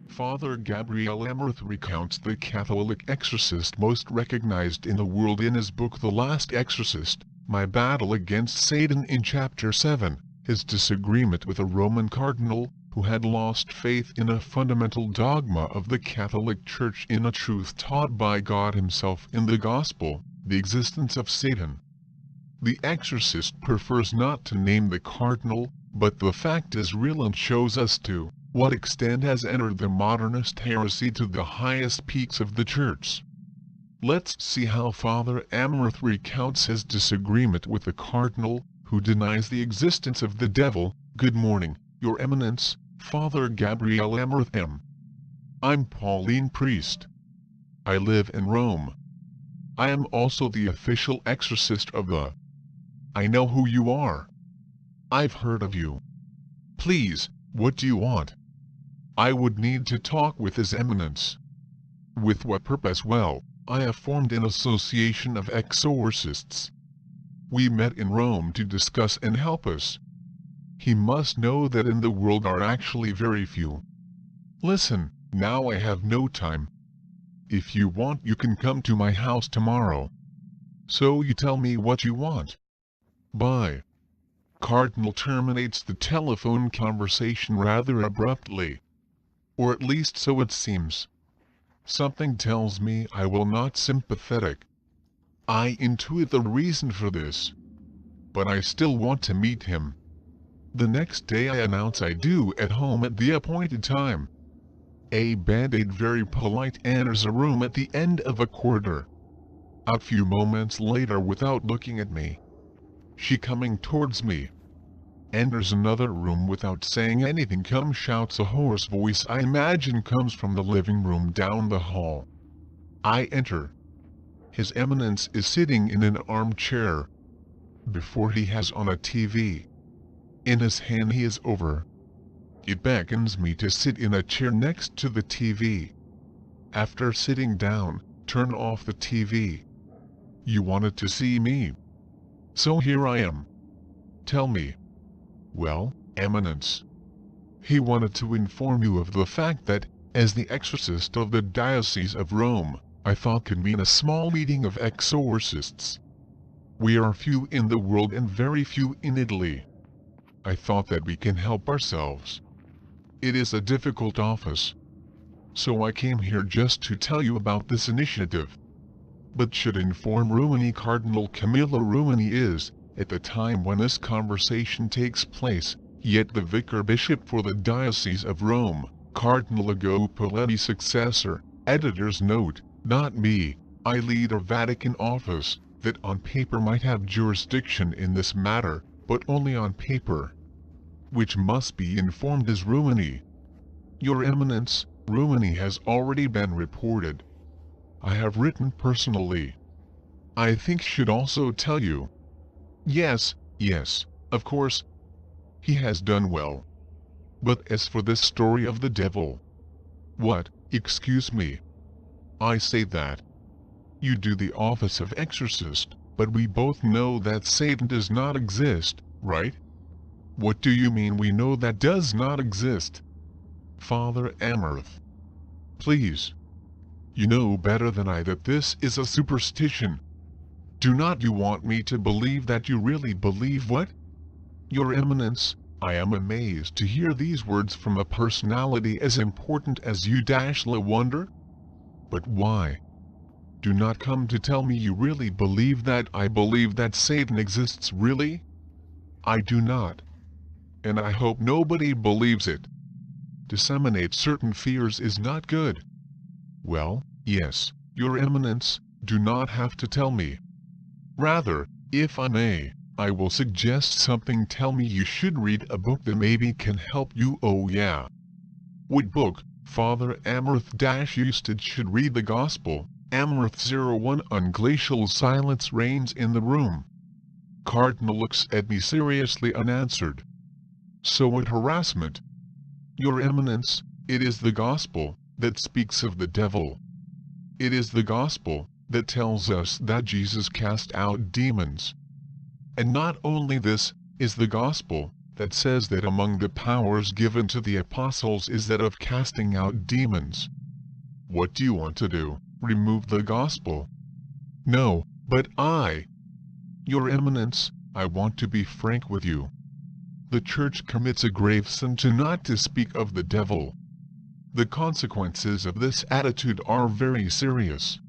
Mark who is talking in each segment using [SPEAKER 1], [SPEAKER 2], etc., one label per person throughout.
[SPEAKER 1] Father Gabriel Amorth recounts the Catholic exorcist most recognized in the world in his book The Last Exorcist, My Battle Against Satan in Chapter 7, his disagreement with a Roman cardinal, who had lost faith in a fundamental dogma of the Catholic Church in a truth taught by God himself in the Gospel, the existence of Satan. The exorcist prefers not to name the cardinal, but the fact is real and shows us to what extent has entered the modernist heresy to the highest peaks of the Church. Let's see how Father Amorth recounts his disagreement with the cardinal, who denies the existence of the devil. Good morning, Your Eminence, Father Gabriel Amorth M. I'm Pauline priest. I live in Rome. I am also the official exorcist of the... I know who you are. I've heard of you. Please, what do you want? I would need to talk with His Eminence. With what purpose? Well, I have formed an association of exorcists. We met in Rome to discuss and help us. He must know that in the world are actually very few. Listen, now I have no time. If you want, you can come to my house tomorrow. So you tell me what you want. Bye. Cardinal terminates the telephone conversation rather abruptly. Or at least so it seems. Something tells me I will not sympathetic. I intuit the reason for this. But I still want to meet him. The next day I announce I do at home at the appointed time. A band-aid very polite enters a room at the end of a corridor. A few moments later, without looking at me, she coming towards me. Enters another room without saying anything. Shouts a hoarse voice I imagine comes from the living room down the hall. I enter. His Eminence is sitting in an armchair. Before he has on a TV. In his hand he is over. It beckons me to sit in a chair next to the TV. After sitting down, turn off the TV. You wanted to see me. So here I am. Tell me. Well, Eminence. He wanted to inform you of the fact that, as the exorcist of the Diocese of Rome, I thought convene a small meeting of exorcists. We are few in the world and very few in Italy. I thought that we can help ourselves. It is a difficult office. So I came here just to tell you about this initiative. But should inform Rumini Cardinal Camillo Rumini is, at the time when this conversation takes place, yet the Vicar Bishop for the Diocese of Rome, Cardinal Ugo Poletti successor. Editor's note, not me. I lead a Vatican office that on paper might have jurisdiction in this matter, but only on paper. Which must be informed as Rumini. Your Eminence, Rumini has already been reported. I have written personally. I think should also tell you. Yes, of course. He has done well. But as for this story of the devil... What, excuse me? I say that. You do the office of exorcist, but we both know that Satan does not exist, right? What do you mean we know that does not exist? Father Amorth. Please. You know better than I that this is a superstition. Do not you want me to believe that you really believe what? Your Eminence, I am amazed to hear these words from a personality as important as you. La wonder? But why? Do not come to tell me you really believe that I believe that Satan exists really? I do not. And I hope nobody believes it. Disseminate certain fears is not good. Well, yes, Your Eminence, do not have to tell me. Rather, if I may, I will suggest something. Tell me you should read a book that maybe can help you. Oh yeah. What book? Father Amorth Usted should read the Gospel. Amorth 01 on glacial silence reigns in the room. Cardinal looks at me seriously unanswered. So what harassment? Your Eminence, it is the Gospel that speaks of the devil. It is the Gospel that tells us that Jesus cast out demons. And not only this, is the gospel, that says that among the powers given to the apostles is that of casting out demons. What do you want to do, remove the gospel? No, but Your Eminence, I want to be frank with you. The Church commits a grave sin to not to speak of the devil. The consequences of this attitude are very serious.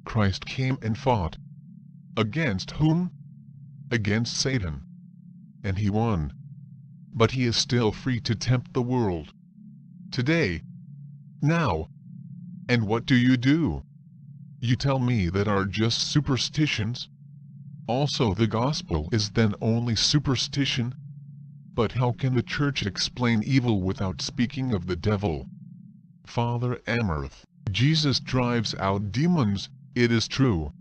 [SPEAKER 1] Christ came and fought. Against whom? Against Satan. And he won. But he is still free to tempt the world. Today. Now. And what do? You tell me that are just superstitions? Also the gospel is then only superstition? But how can the Church explain evil without speaking of the devil? Father Amorth, Jesus drives out demons, it is true.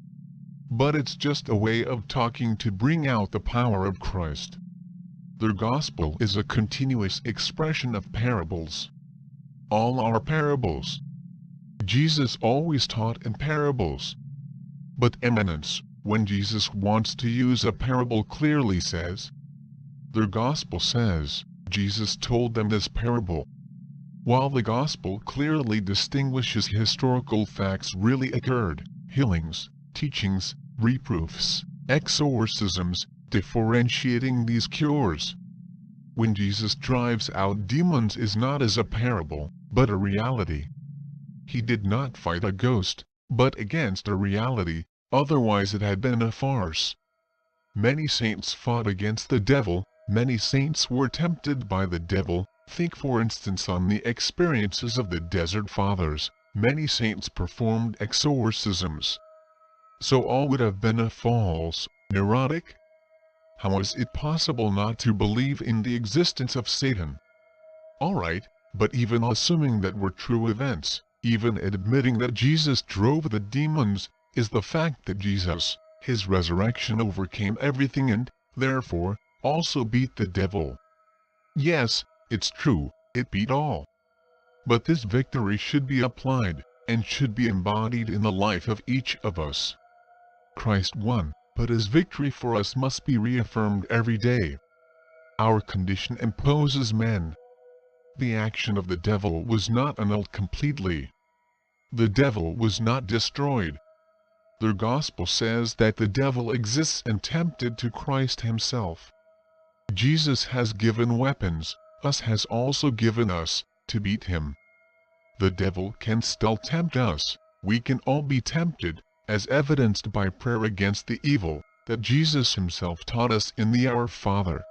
[SPEAKER 1] But it's just a way of talking to bring out the power of Christ. The gospel is a continuous expression of parables. All are parables. Jesus always taught in parables. But Eminence, when Jesus wants to use a parable clearly says, the gospel says, Jesus told them this parable. While the gospel clearly distinguishes historical facts really occurred, healings, teachings, reproofs, exorcisms, differentiating these cures. When Jesus drives out demons is not as a parable, but a reality. He did not fight a ghost, but against a reality, otherwise it had been a farce. Many saints fought against the devil, many saints were tempted by the devil. Think for instance on the experiences of the Desert Fathers. Many saints performed exorcisms. So all would have been a false, neurotic? How is it possible not to believe in the existence of Satan? Alright, but even assuming that were true events, even admitting that Jesus drove the demons, is the fact that Jesus, his resurrection overcame everything and, therefore, also beat the devil. Yes, it's true, it beat all. But this victory should be applied, and should be embodied in the life of each of us. Christ won, but his victory for us must be reaffirmed every day. Our condition imposes men. The action of the devil was not annulled completely. The devil was not destroyed. The gospel says that the devil exists and tempted to Christ himself. Jesus has given weapons, us has also given us, to beat him. The devil can still tempt us, we can all be tempted, as evidenced by prayer against the evil, that Jesus himself taught us in the Our Father.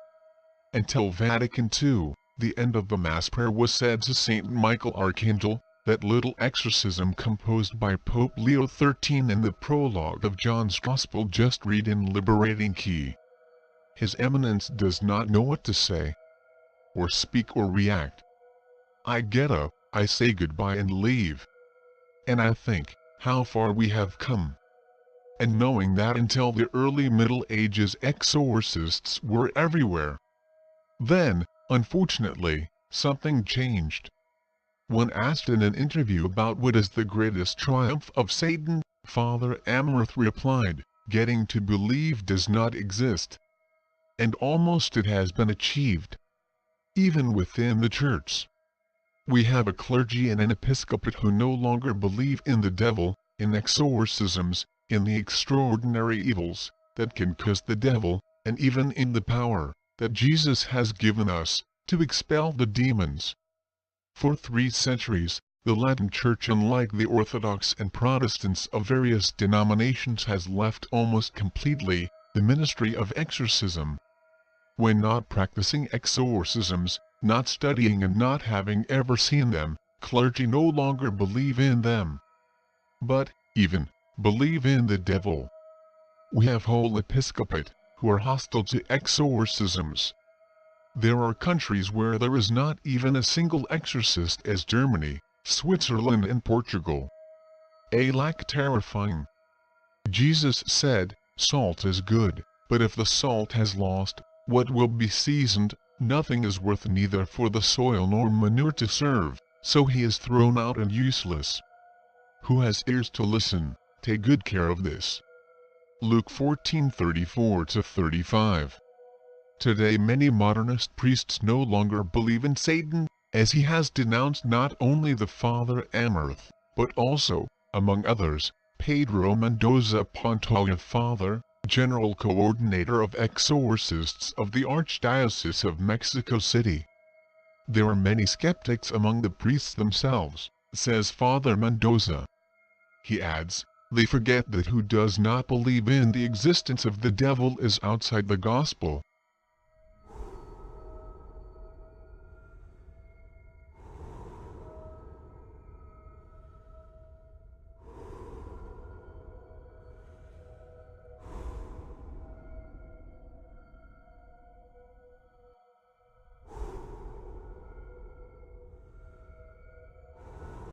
[SPEAKER 1] Until Vatican II, the end of the Mass prayer was said to Saint Michael Archangel, that little exorcism composed by Pope Leo XIII in the prologue of John's Gospel. Just read in liberating key. His Eminence does not know what to say, or speak or react. I get up, I say goodbye and leave. And I think, how far we have come. And knowing that until the early Middle Ages exorcists were everywhere. Then, unfortunately, something changed. When asked in an interview about what is the greatest triumph of Satan, Father Amorth replied, getting to believe does not exist. And almost it has been achieved. Even within the Church. We have a clergy and an episcopate who no longer believe in the devil, in exorcisms, in the extraordinary evils that can cause the devil, and even in the power that Jesus has given us to expel the demons. For 3 centuries, the Latin Church, unlike the Orthodox and Protestants of various denominations, has left almost completely the ministry of exorcism. When not practicing exorcisms, not studying and not having ever seen them, clergy no longer believe in them. But, even, believe in the devil. We have whole episcopate, who are hostile to exorcisms. There are countries where there is not even a single exorcist, as Germany, Switzerland and Portugal. Alack, terrifying. Jesus said, salt is good, but if the salt has lost what will be seasoned, nothing is worth neither for the soil nor manure to serve, so he is thrown out and useless. Who has ears to listen, Take good care of this. Luke 14:34-35. Today many modernist priests no longer believe in Satan, as he has denounced not only the Father Amorth, but also, among others, Pedro Mendoza Pontoya, Father, General Coordinator of Exorcists of the Archdiocese of Mexico City. There are many skeptics among the priests themselves, says Father Mendoza. He adds, they forget that who does not believe in the existence of the devil is outside the gospel,